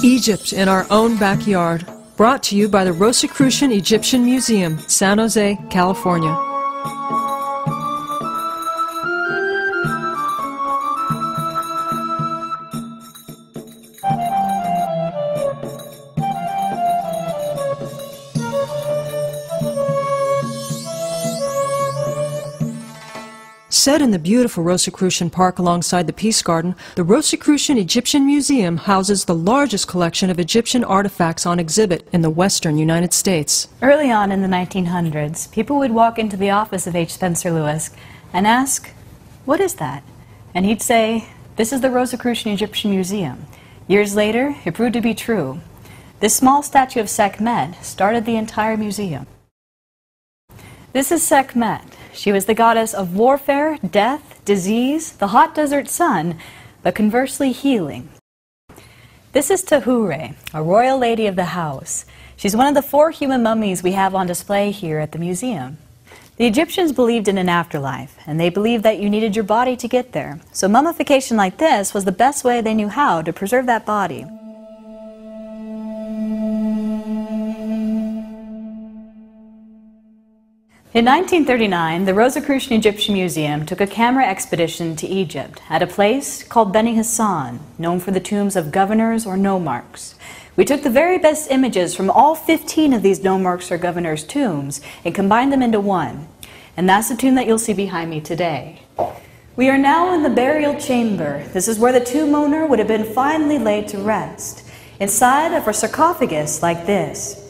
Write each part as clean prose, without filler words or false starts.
Egypt in our own backyard. Brought to you by the Rosicrucian Egyptian Museum, San Jose, California. Set in the beautiful Rosicrucian Park alongside the Peace Garden, the Rosicrucian Egyptian Museum houses the largest collection of Egyptian artifacts on exhibit in the western United States. Early on in the 1900s, people would walk into the office of H. Spencer Lewis and ask, "What is that?" And he'd say, "This is the Rosicrucian Egyptian Museum." Years later, it proved to be true. This small statue of Sekhmet started the entire museum. This is Sekhmet. She was the goddess of warfare, death, disease, the hot desert sun, but conversely healing. This is Tahure, a royal lady of the house. She's one of the 4 human mummies we have on display here at the museum. The Egyptians believed in an afterlife, and they believed that you needed your body to get there. So mummification like this was the best way they knew how to preserve that body. In 1939, the Rosicrucian Egyptian Museum took a camera expedition to Egypt at a place called Beni Hassan, known for the tombs of governors or nomarchs. We took the very best images from all 15 of these nomarchs or governors' tombs and combined them into one. And that's the tomb that you'll see behind me today. We are now in the burial chamber. This is where the tomb owner would have been finally laid to rest, inside of a sarcophagus like this.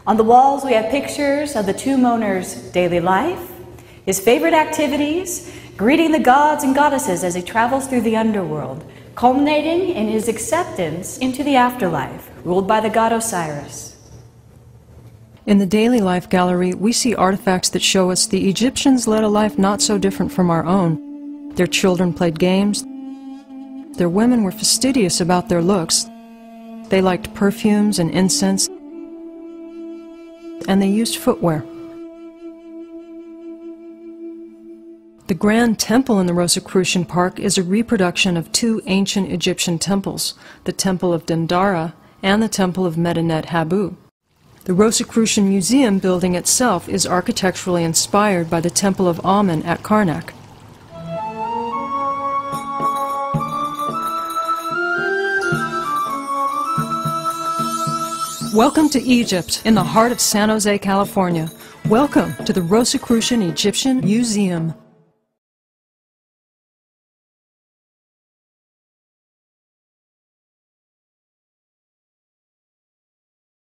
On the walls we have pictures of the tomb owner's daily life, his favorite activities, greeting the gods and goddesses as he travels through the underworld, culminating in his acceptance into the afterlife, ruled by the god Osiris. In the daily life gallery, we see artifacts that show us the Egyptians led a life not so different from our own. Their children played games. Their women were fastidious about their looks. They liked perfumes and incense, and they used footwear. The Grand Temple in the Rosicrucian Park is a reproduction of 2 ancient Egyptian temples, the Temple of Dendera and the Temple of Medinet Habu. The Rosicrucian Museum building itself is architecturally inspired by the Temple of Amen at Karnak. Welcome to Egypt, in the heart of San Jose, California. Welcome to the Rosicrucian Egyptian Museum.